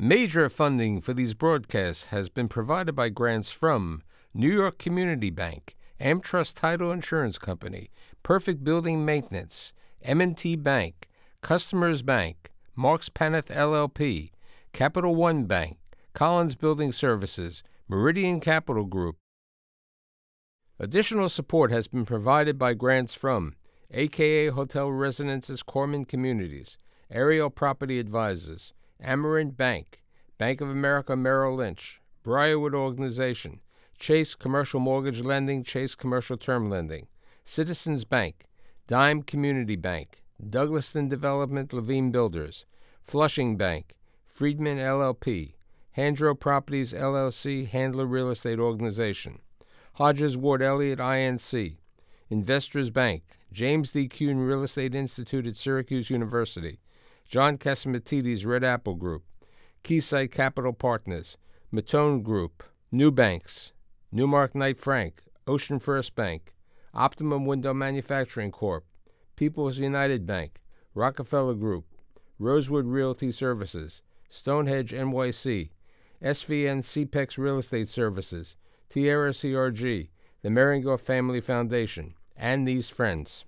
Major funding for these broadcasts has been provided by grants from New York Community Bank, AmTrust Title Insurance Company, Perfect Building Maintenance, M&T Bank, Customers Bank, Marks Paneth LLP, Capital One Bank, Collins Building Services, Meridian Capital Group. Additional support has been provided by grants from AKA Hotel Residences Corman Communities, Ariel Property Advisors, Amerant Bank, Bank of America Merrill Lynch, Briarwood Organization, Chase Commercial Mortgage Lending, Chase Commercial Term Lending, Citizens Bank, Dime Community Bank, Douglaston Development Levine Builders, Flushing Bank, Friedman LLP, Handro Properties LLC, Handler Real Estate Organization, Hodges Ward Elliott INC, Investors Bank, James D. Kuhn Real Estate Institute at Syracuse University, John Casamatides Red Apple Group, Keysight Capital Partners, Matone Group, New Banks, Newmark Knight Frank, Ocean First Bank, Optimum Window Manufacturing Corp., People's United Bank, Rockefeller Group, Rosewood Realty Services, Stonehenge NYC, SVN CPEX Real Estate Services, Tierra CRG, the Meringer Family Foundation, and these friends.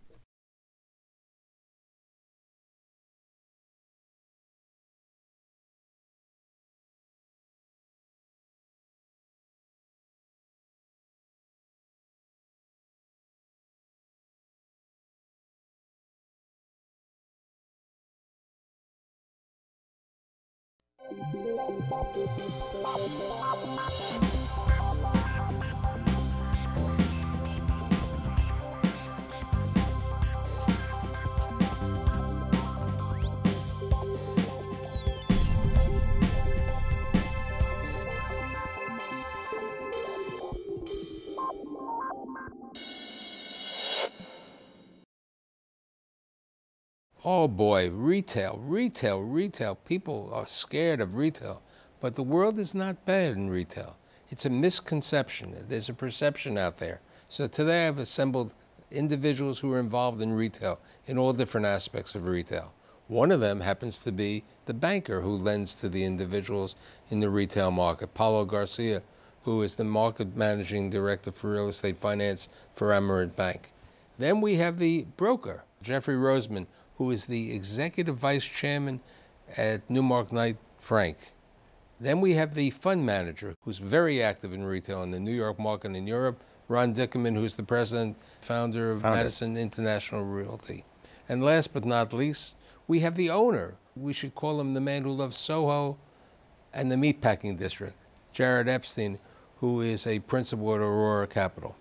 Oh boy, retail. People are scared of retail, but the world is not bad in retail. It's a misconception. There's a perception out there. So today I've assembled individuals who are involved in retail, in all different aspects of retail. One of them happens to be the banker who lends to the individuals in the retail market, Paulo Garcia, who is the market managing director for real estate finance for Amerant Bank. Then we have the broker, Jeffrey Roseman, who is the executive vice chairman at Newmark Knight Frank. Then we have the fund manager, who's very active in retail in the New York market and in Europe, Ron Dickerman, who's the president, founder of Madison International Realty. And last but not least, we have the owner. We should call him the man who loves Soho and the meatpacking district, Jared Epstein, who is a principal at Aurora Capital.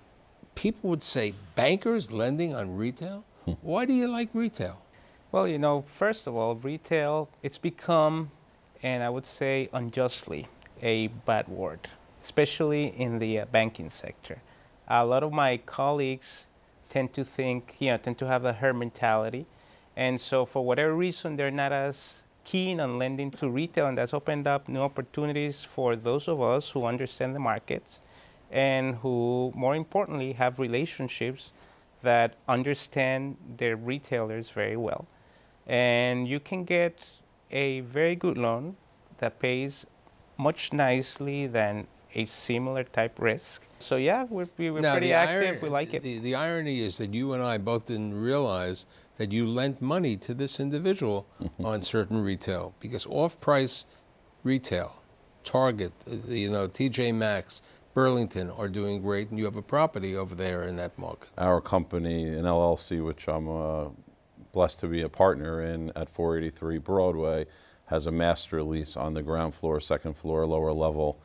People would say, bankers lending on retail? Why do you like retail? Well, you know, first of all, retail, it's become, and I would say unjustly, a bad word, especially in the banking sector. A lot of my colleagues tend to think, tend to have a herd mentality. And so for whatever reason, they're not as keen on lending to retail, and that's opened up new opportunities for those of us who understand the markets and who, more importantly, have relationships that understand their retailers very well. And you can get a very good loan that pays much nicely than a similar type risk. So yeah, we're pretty active, we like it. The irony is that you and I both didn't realize that you lent money to this individual on certain retail, because off-price retail, Target, TJ Maxx, Burlington are doing great, and you have a property over there in that market. Our company, an LLC, which I'm blessed to be a partner in at 483 Broadway, has a master lease on the ground floor, second floor, lower level,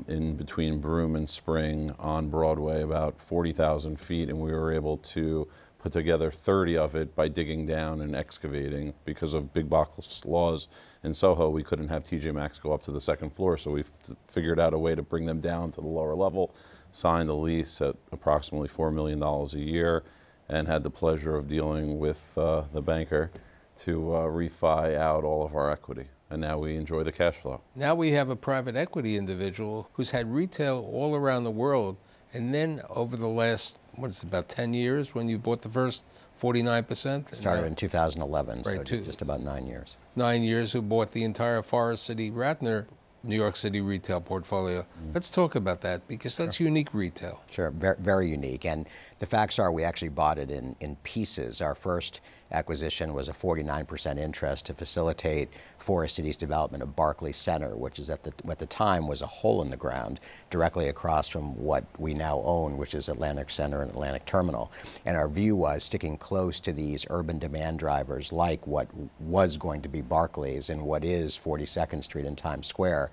in between Broome and Spring on Broadway, about 40,000 feet, and we were able to put together 30 of it by digging down and excavating. Because of big box laws in Soho, we couldn't have TJ Maxx go up to the second floor, so we figured out a way to bring them down to the lower level, signed the lease at approximately $4 million a year, and had the pleasure of dealing with the banker to refi out all of our equity. And now we enjoy the cash flow. Now we have a private equity individual who's had retail all around the world, and then over the last, what is it, about 10 years when you bought the first 49%? Started in 2011, so Right, just about 9 years. 9 years, who bought the entire Forest City Ratner New York City retail portfolio. Let's talk about that, because that's unique retail. Sure, very, very unique. And the facts are we actually bought it in pieces. Our first acquisition was a 49% interest to facilitate Forest City's development of Barclays Center, which is at the time was a hole in the ground directly across from what we now own, which is Atlantic Center and Atlantic Terminal. And our view was sticking close to these urban demand drivers like what was going to be Barclays and what is 42nd Street and Times Square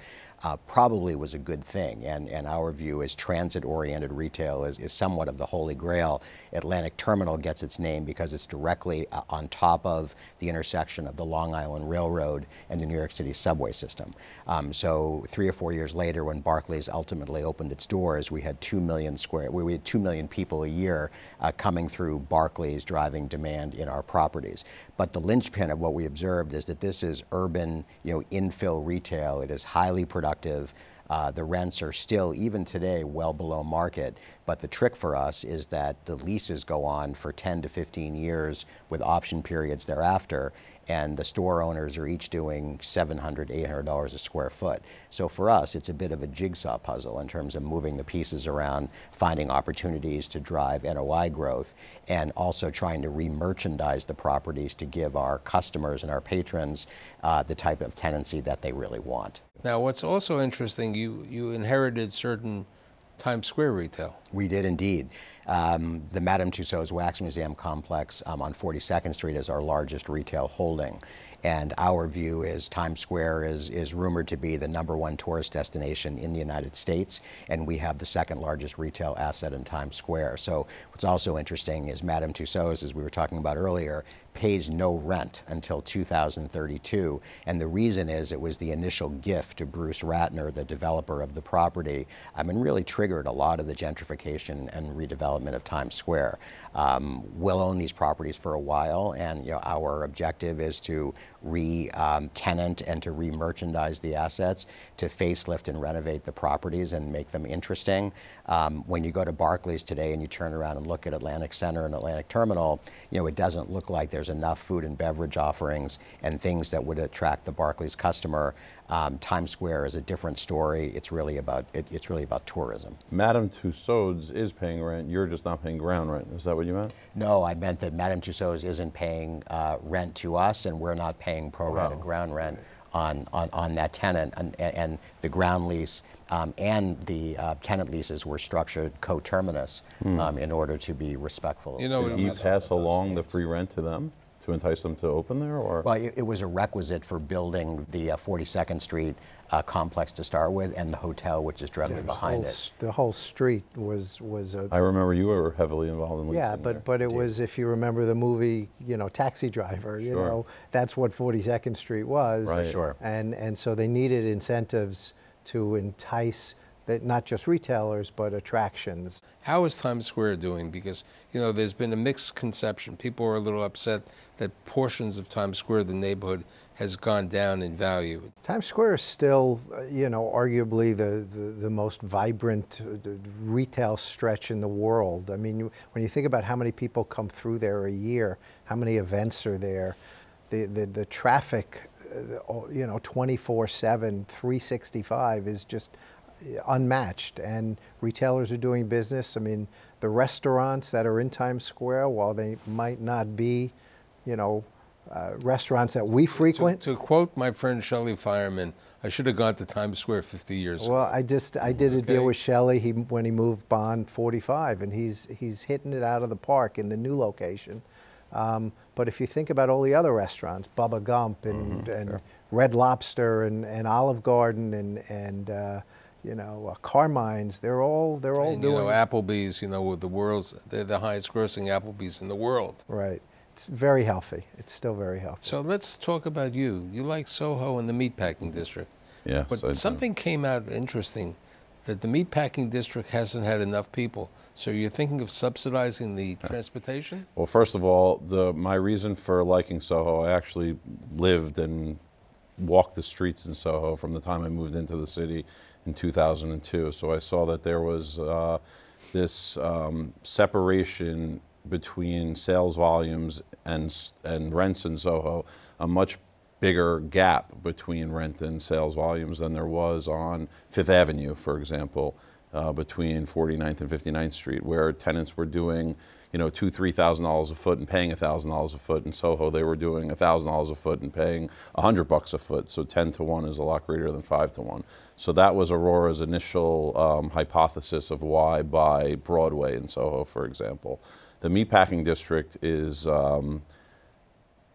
probably was a good thing. And our view is transit-oriented retail is somewhat of the holy grail. Atlantic Terminal gets its name because it's directly on top of the intersection of the Long Island Railroad and the New York City subway system. So 3 or 4 years later, when Barclays ultimately opened its doors, we had 2 million people a year coming through Barclays, driving demand in our properties. But the linchpin of what we observed is that this is urban, infill retail. It is highly productive. The rents are still, even today, well below market. But the trick for us is that the leases go on for 10 to 15 years with option periods thereafter, and the store owners are each doing $700, $800 a square foot. So for us, it's a bit of a jigsaw puzzle in terms of moving the pieces around, finding opportunities to drive NOI growth, and also trying to re-merchandise the properties to give our customers and our patrons the type of tenancy that they really want. Now, what's also interesting, you inherited certain Times Square retail. We did indeed. The Madame Tussauds Wax Museum complex on 42nd Street is our largest retail holding. And our view is Times Square is rumored to be the #1 tourist destination in the United States, and we have the second largest retail asset in Times Square. So what's also interesting is Madame Tussauds, as we were talking about earlier, pays no rent until 2032. And the reason is it was the initial gift to Bruce Ratner, the developer of the property, and really triggered a lot of the gentrification and redevelopment of Times Square. We'll own these properties for a while, and our objective is to re-tenant and to re-merchandise the assets, to facelift and renovate the properties and make them interesting. When you go to Barclays today and you turn around and look at Atlantic Center and Atlantic Terminal, it doesn't look like there's enough food and beverage offerings and things that would attract the Barclays customer. Times Square is a different story. It's really about tourism. Madame Tussauds is paying rent. You're just not paying ground rent. Is that what you meant? No, I meant that Madame Tussauds isn't paying rent to us, and we're not paying pro rata ground rent on that tenant. And the ground lease and the tenant leases were structured coterminous in order to be respectful. Did you pass along the free rent to them to entice them to open there, or? Well, it was a requisite for building the 42nd Street complex to start with, and the hotel, which is directly behind it. The whole street was a. I remember you were heavily involved in leasing. Yeah, but it was, if you remember the movie, Taxi Driver. Sure. That's what 42nd Street was. Right. Sure. And so they needed incentives to entice not just retailers, but attractions. How is Times Square doing? Because, there's been a mixed conception. People are a little upset that portions of Times Square, the neighborhood, has gone down in value. Times Square is still, arguably the most vibrant retail stretch in the world. I mean, when you think about how many people come through there a year, how many events are there, the traffic, 24/7, 365 is just unmatched, and retailers are doing business. I mean, the restaurants that are in Times Square, while they might not be, restaurants that we frequent. To quote my friend Shelley Fireman, I should have gone to Times Square 50 years ago. Well, I did a deal with Shelley when he moved Bond 45, and he's hitting it out of the park in the new location. But if you think about all the other restaurants, Bubba Gump and sure. Red Lobster and Olive Garden and Carmine's, they're all doing. Applebee's, they're the highest grossing Applebee's in the world. Right. It's very healthy. It's still very healthy. So let's talk about you. You like Soho and the Meatpacking District. Yes, But something came out interesting, that the Meatpacking District hasn't had enough people. So you're thinking of subsidizing the transportation? Well, first of all, my reason for liking Soho, I actually lived and walked the streets in Soho from the time I moved into the city in 2002. So I saw that there was this separation between sales volumes and rents in Soho, a much bigger gap between rent and sales volumes than there was on Fifth Avenue, for example, between 49th and 59th Street, where tenants were doing, you know, $2,000, $3,000 a foot and paying $1,000 a foot. In Soho, they were doing $1,000 a foot and paying $100 a foot. So 10 to 1 is a lot greater than 5 to 1. So that was Aurora's initial hypothesis of why buy Broadway in Soho, for example. The Meatpacking District is, in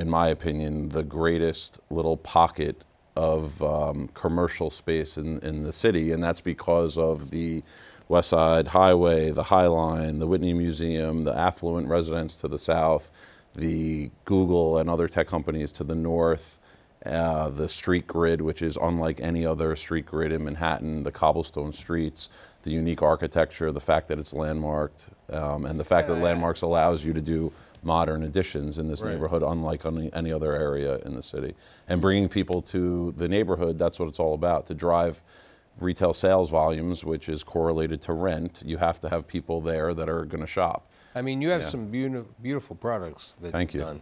my opinion, the greatest little pocket of commercial space in the city, and that's because of the West Side Highway, the High Line, the Whitney Museum, the affluent residents to the south, the Google and other tech companies to the north, the street grid, which is unlike any other street grid in Manhattan, the cobblestone streets, the unique architecture, the fact that it's landmarked, and the fact that landmarks allows you to do modern additions in this neighborhood, unlike any other area in the city. And bringing people to the neighborhood, that's what it's all about, to drive retail sales volumes, which is correlated to rent. You have to have people there that are going to shop. I mean, you have some beautiful products that Thank you've you.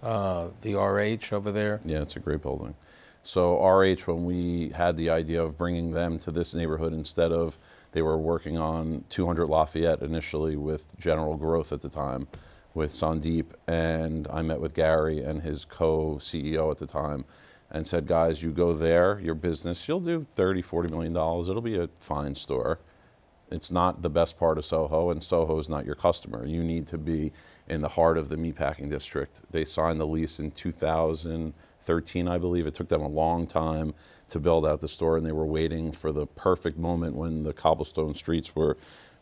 done. The RH over there. Yeah, it's a great building. So RH, when we had the idea of bringing them to this neighborhood, instead of, they were working on 200 Lafayette initially with General Growth at the time, with Sandeep, and I met with Gary and his co-CEO at the time and said, guys, you go there, your business, you'll do $30, $40 million. It'll be a fine store. It's not the best part of Soho, and Soho is not your customer. You need to be in the heart of the Meatpacking District. They signed the lease in 2013, I believe. It took them a long time to build out the store, and they were waiting for the perfect moment when the cobblestone streets were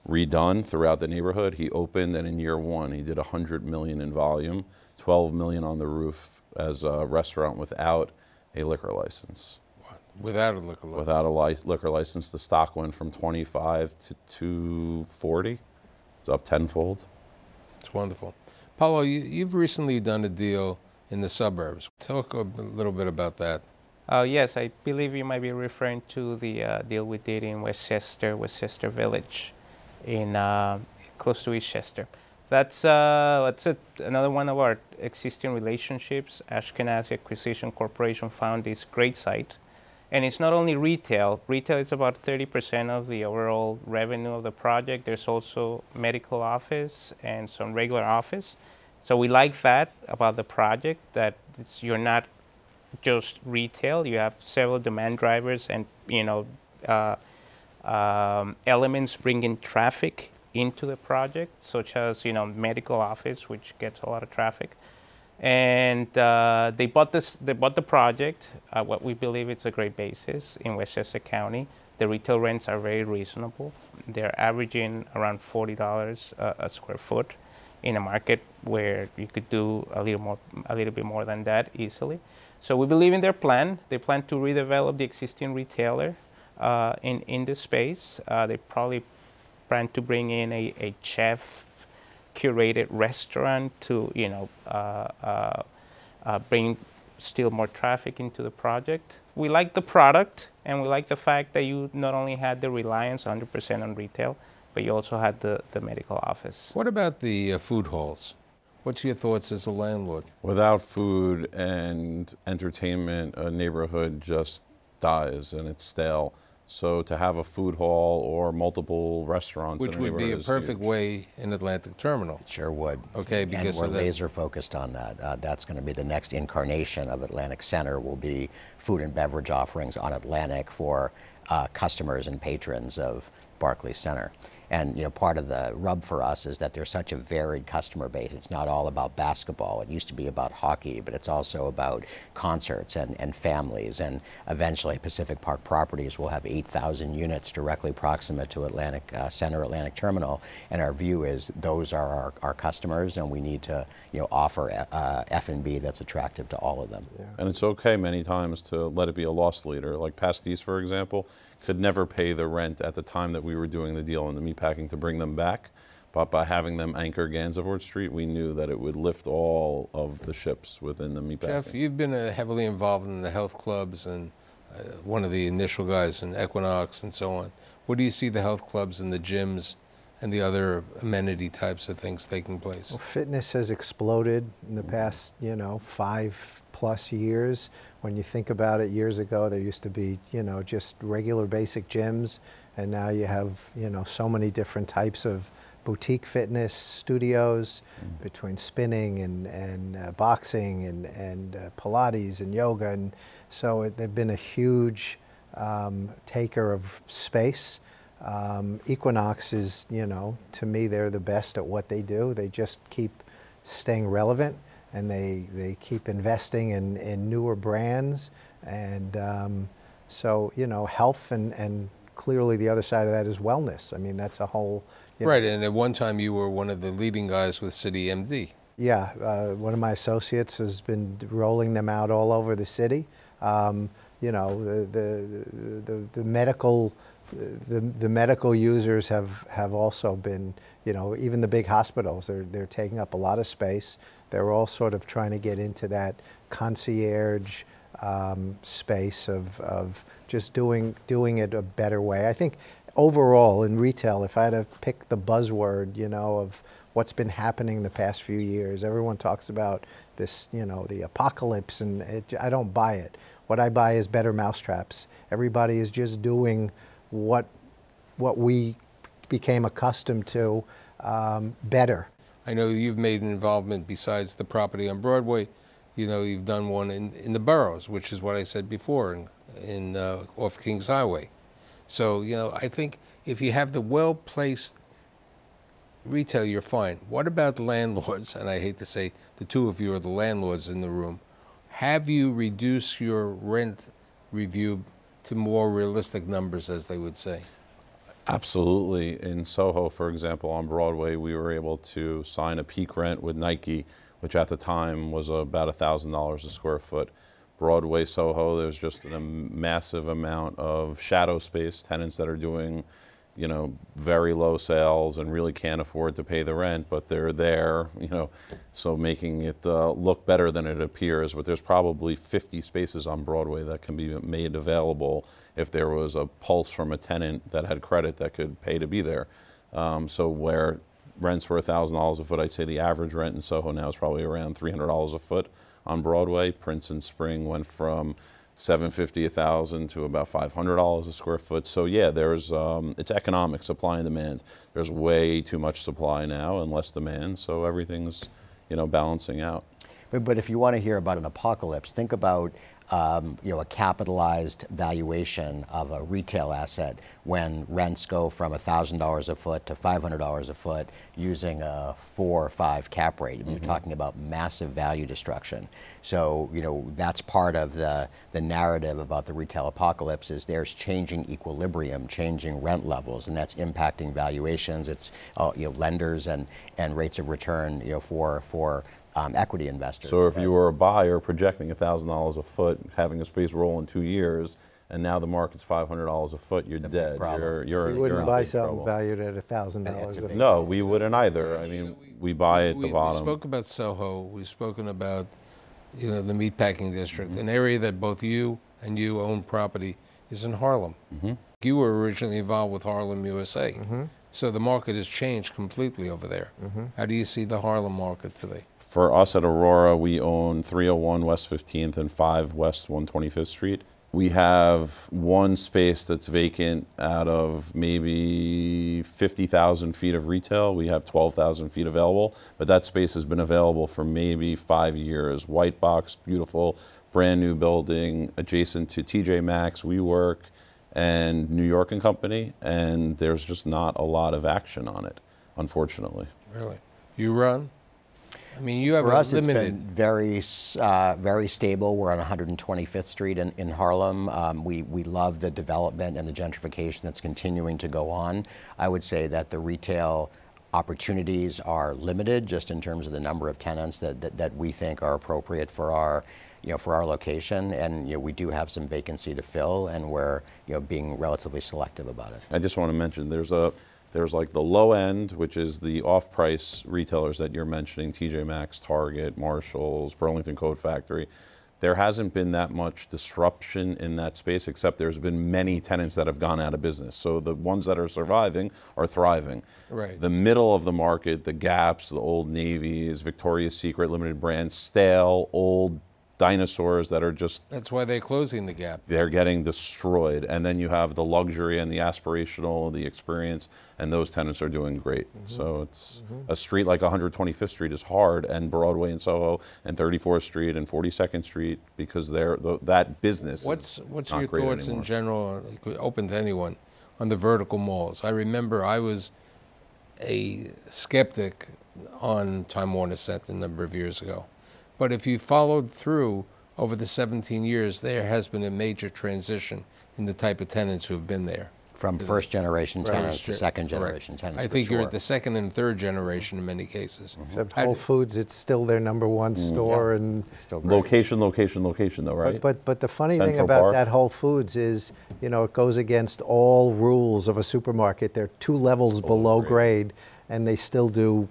redone throughout the neighborhood. He opened, and in year one, he did $100 million in volume, $12 million on the roof as a restaurant without a liquor license. Without a liquor license. Without a liquor license, the stock went from 25 to 240. It's up tenfold. It's wonderful. Paulo, you've recently done a deal in the suburbs. Talk a little bit about that. Yes, I believe you might be referring to the deal we did in Westchester Village, in close to Eastchester. That's another one of our existing relationships. Ashkenazi Acquisition Corporation found this great site. And it's not only retail. Retail is about 30% of the overall revenue of the project. There's also medical office and some regular office. So we like that about the project, that you're not just retail. You have several demand drivers and, you know, elements bringing traffic into the project, such as, you know, medical office, which gets a lot of traffic. And they bought the project, what we believe it's a great basis in Westchester County. The retail rents are very reasonable. They're averaging around $40 a square foot in a market where you could do a little bit more than that easily. So we believe in their plan. They plan to redevelop the existing retailer in the space. They probably plan to bring in a chef curated restaurant to, you know, bring still more traffic into the project. We like the product, and we like the fact that you not only had the reliance 100% on retail, but you also had the medical office. What about the food halls? What's your thoughts as a landlord? Without food and entertainment, a neighborhood just dies and it's stale. So to have a food hall or multiple restaurants, which would be a perfect way in Atlantic Terminal. It sure would. Okay, because and we're laser focused on that. That's going to be the next incarnation of Atlantic Center. Will be food and beverage offerings on Atlantic for customers and patrons of Barclays Center. And, you know, part of the rub for us is that there's such a varied customer base. It's not all about basketball. It used to be about hockey, but it's also about concerts and families. And eventually Pacific Park Properties will have 8,000 units directly proximate to Atlantic Center, Atlantic Terminal. And our view is those are our customers, and we need to, you know, offer F&B that's attractive to all of them. Yeah. And it's okay many times to let it be a loss leader. Like Pastis, for example, could never pay the rent at the time that we were doing the deal in the Meatpacking to bring them back. But by having them anchor Gansevoort Street, we knew that it would lift all of the ships within the Meatpacking. Jeff, you've been heavily involved in the health clubs and one of the initial guys in Equinox and so on. What do you see the health clubs and the gyms and the other amenity types of things taking place? Well, fitness has exploded in the past, 5+ years. When you think about it, years ago there used to be, just regular basic gyms, and now you have, so many different types of boutique fitness studios between spinning and boxing and Pilates and yoga, and so they've been a huge taker of space. Equinox is, to me, they're the best at what they do. They just keep staying relevant, and they keep investing in newer brands, and so, health and clearly the other side of that is wellness. I mean, that's a whole... Right, and at one time you were one of the leading guys with City MD. Yeah, one of my associates has been rolling them out all over the city. The medical... The medical users have also been, even the big hospitals, they're taking up a lot of space. They're all sort of trying to get into that concierge space of just doing it a better way. I think overall in retail, if I had to pick the buzzword, of what's been happening the past few years, everyone talks about this, the apocalypse, and I don't buy it. What I buy is better mousetraps. Everybody is just doing what we became accustomed to better. I know you've made an involvement besides the property on Broadway. You've done one in the boroughs, which is what I said before, in off Kings Highway. So, I think if you have the well-placed retail, you're fine. What about the landlords? And I hate to say the two of you are the landlords in the room. Have you reduced your rent review to more realistic numbers, as they would say? Absolutely. In Soho, for example, on Broadway, we were able to sign a peak rent with Nike, which at the time was about $1,000 a square foot. Broadway, Soho, there's just a massive amount of shadow space, tenants that are doing, very low sales and really can't afford to pay the rent, but they're there, so making it look better than it appears. But there's probably 50 spaces on Broadway that can be made available if there was a pulse from a tenant that had credit that could pay to be there. So where rents were $1,000 a foot, I'd say the average rent in Soho now is probably around $300 a foot on Broadway. Prince and Spring went from $750, $1,000 to about $500 a square foot. So yeah, there's it's economic, supply and demand. There's way too much supply now and less demand, so everything's balancing out. But if you want to hear about an apocalypse, think about a capitalized valuation of a retail asset when rents go from $1,000 a foot to $500 a foot using a 4 or 5 cap rate. You're talking about massive value destruction. So that's part of the narrative about the retail apocalypse is there's changing equilibrium, changing rent levels, and that's impacting valuations. It's lenders and rates of return for equity investors. So if you were a buyer projecting $1,000 a foot, having a space roll in 2 years, and now the market's $500 a foot, you're dead. You wouldn't buy something valued at $1,000 a foot. No, we wouldn't either. I mean, we buy at the bottom. We spoke about Soho. We've spoken about the meatpacking district, an area that both you and you own property is in Harlem. You were originally involved with Harlem USA. So the market has changed completely over there. How do you see the Harlem market today? For us at Aurora, we own 301 West 15th and 5 West 125th Street. We have one space that's vacant out of maybe 50,000 feet of retail. We have 12,000 feet available, but that space has been available for maybe 5 years. White box, beautiful, brand new building adjacent to TJ Maxx, WeWork, and New York & Company, and there's just not a lot of action on it, unfortunately. Really? You run? I mean, you have For us, limited. it's been very stable. We're on 125th Street in Harlem. We love the development and the gentrification that's continuing to go on. I would say that the retail opportunities are limited just in terms of the number of tenants that we think are appropriate for our for our location, and we do have some vacancy to fill, and we're being relatively selective about it. I just want to mention there's like the low end, which is the off-price retailers that you're mentioning, TJ Maxx, Target, Marshalls, Burlington Coat Factory. there hasn't been that much disruption in that space, except there's been many tenants that have gone out of business. So the ones that are surviving are thriving. Right. The middle of the market, the Gaps, the Old Navies, Victoria's Secret, limited brands, stale, old dinosaurs that are just, That's why they're closing the Gap. they're getting destroyed. And then you have the luxury and the aspirational, the experience, and those tenants are doing great. So it's a street like 125th Street is hard, and Broadway and Soho and 34th Street and 42nd Street, because that business What's is your not great thoughts anymore. in general, open to anyone, on the vertical malls? I remember I was a skeptic on Time Warner Center a number of years ago. But if you followed through over the 17 years, there has been a major transition in the type of tenants who have been there. From first generation tenants to Correct. second generation tenants. I for think you're sure. at the second and third generation in many cases. Except How Whole do- Foods, it's still their #1 store, and It's still great. Location, location, location, though, right? But the funny thing Central about Park. that Whole Foods is, you know, it goes against all rules of a supermarket. They're 2 levels below grade, and they still do,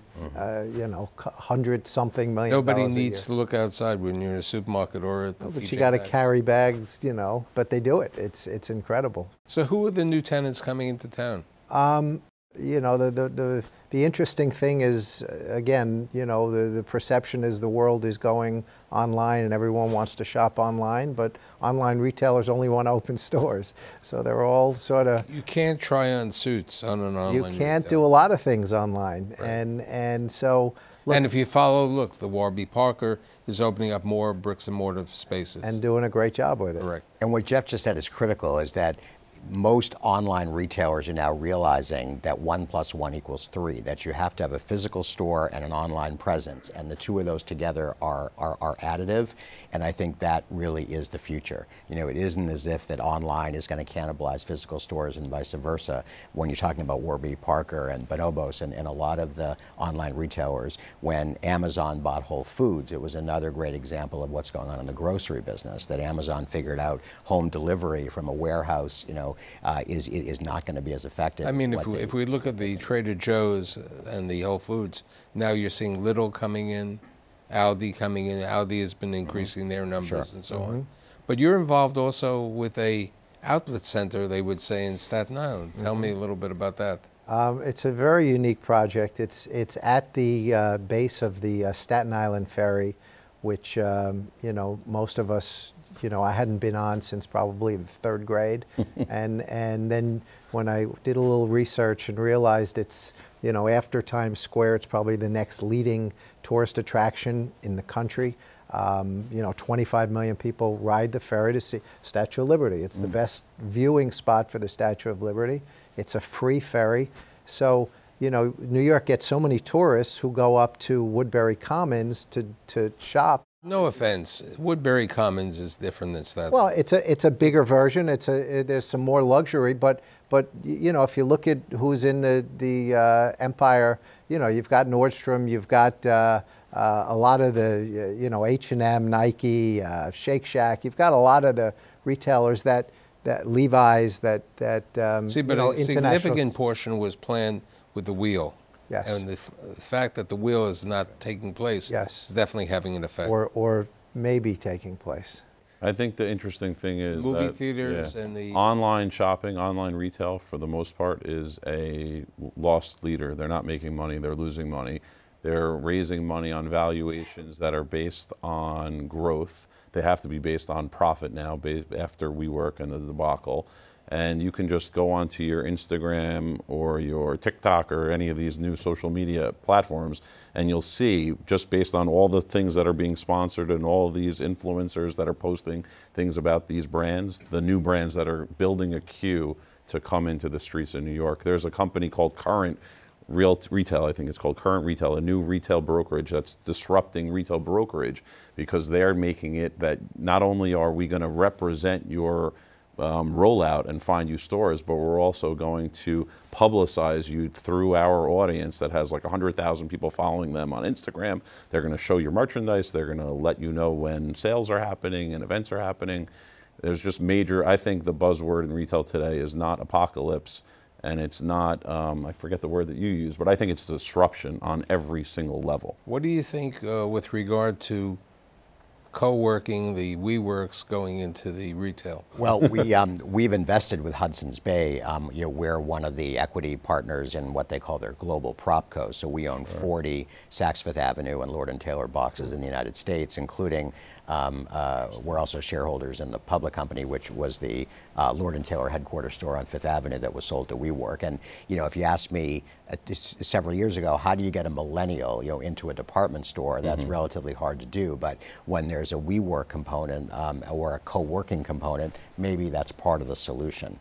you know, $100-something million. Nobody needs to look outside when you're in a supermarket or at the But TJ you got to Maxx. carry bags, you know. But they do it. It's incredible. So who are the new tenants coming into town? You know, the interesting thing is, again, you know, the perception is the world is going online and everyone wants to shop online, but online retailers only want to open stores. So they're all sort of, You can't try on suits on an online you can't retail. do a lot of things online. Right. And so, look, And if you follow, look, the Warby Parker is opening up more bricks and mortar spaces. and doing a great job with it. Correct. And what Jeff just said is critical, is that most online retailers are now realizing that 1 + 1 = 3, that you have to have a physical store and an online presence, and the two of those together are additive, and I think that really is the future. You know, it isn't as if that online is going to cannibalize physical stores and vice versa. When you're talking about Warby Parker and Bonobos and a lot of the online retailers, when Amazon bought Whole Foods, it was another great example of what's going on in the grocery business, that Amazon figured out home delivery from a warehouse, you know, is not going to be as effective. I mean, as what if we look at the Trader Joe's and the Whole Foods, now you're seeing Lidl coming in, Aldi coming in. Aldi has been increasing their numbers and so on. But you're involved also with a outlet center, they would say, in Staten Island. Tell me a little bit about that. It's a very unique project. It's at the base of the Staten Island Ferry, which, you know, most of us, you know, I hadn't been on since probably the 3rd grade. and then when I did a little research and realized it's, you know, after Times Square, it's probably the next leading tourist attraction in the country. You know, 25 million people ride the ferry to see Statue of Liberty. It's the best viewing spot for the Statue of Liberty. It's a free ferry. So, you know, New York gets so many tourists who go up to Woodbury Commons to shop. No offense, Woodbury Commons is different than Staten. Well, it's a bigger version. There's some more luxury, but you know, if you look at who's in the Empire, you know, you've got Nordstrom, you've got a lot of the you know, H&M, Nike, Shake Shack. You've got a lot of the retailers that Levi's that See, but you know, a significant portion was planned with the wheel. Yes. And the fact that the wheel is not taking place Yes. is definitely having an effect. or maybe taking place. I think the interesting thing is Movie that, theaters and the- online shopping, online retail, for the most part, is a lost leader. They're not making money; they're losing money. They're raising money on valuations that are based on growth. They have to be based on profit now, after WeWork and the debacle. And you can just go onto your Instagram or your TikTok or any of these new social media platforms, and you'll see, just based on all the things that are being sponsored and all these influencers that are posting things about these brands, the new brands that are building a queue to come into the streets of New York. There's a company called Current Retail, I think it's called Current Retail, a new retail brokerage that's disrupting retail brokerage, because they're making it that not only are we going to represent your rollout and find you stores, but we're also going to publicize you through our audience that has like 100,000 people following them on Instagram. They're going to show your merchandise. They're going to let you know when sales are happening and events are happening. There's just major, I think the buzzword in retail today is not apocalypse, and it's not, I forget the word that you use, but I think it's disruption on every single level. What do you think with regard to co-working, the WeWorks going into the retail? Well, we've invested with Hudson's Bay. We're one of the equity partners in what they call their global PropCo. So we own 40 Saks Fifth Avenue and Lord & Taylor boxes in the United States, including we're also shareholders in the public company, which was the Lord & Taylor headquarters store on Fifth Avenue that was sold to WeWork. And if you asked me several years ago, how do you get a millennial into a department store? That's relatively hard to do. But when there's a WeWork component or a co-working component, maybe that's part of the solution.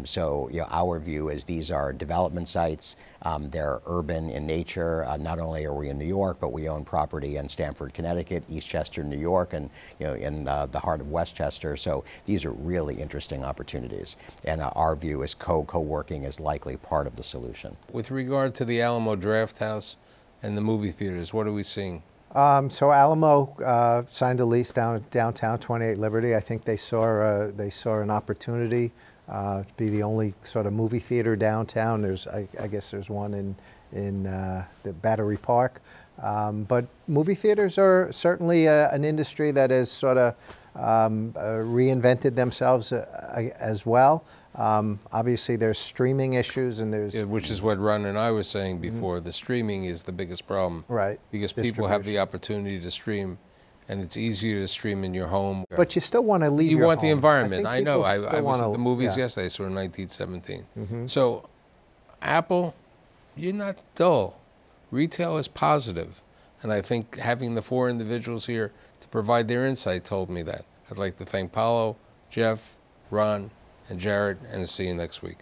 So our view is these are development sites. They're urban in nature. Not only are we in New York, but we own property in Stamford, Connecticut, Eastchester, New York, and in the heart of Westchester. So these are really interesting opportunities. And our view is co-working is likely part of the solution. With regard to the Alamo Drafthouse and the movie theaters, what are we seeing? So Alamo signed a lease downtown 28 Liberty. I think they saw an opportunity to be the only sort of movie theater downtown. I guess there's one in the Battery Park. But movie theaters are certainly an industry that has sort of reinvented themselves as well. Obviously, there's streaming issues, and which is what Ron and I were saying before. The streaming is the biggest problem, right? Because people have the opportunity to stream, and it's easier to stream in your home. But you still want to leave. You your want home. the environment. I I know. I was at the movies yeah. yesterday. I saw 1917. So, Apple, you're not dull. Retail is positive, and I think having the 4 individuals here to provide their insight told me that. I'd like to thank Paulo, Jeff, Ron, and Jared, and see you next week.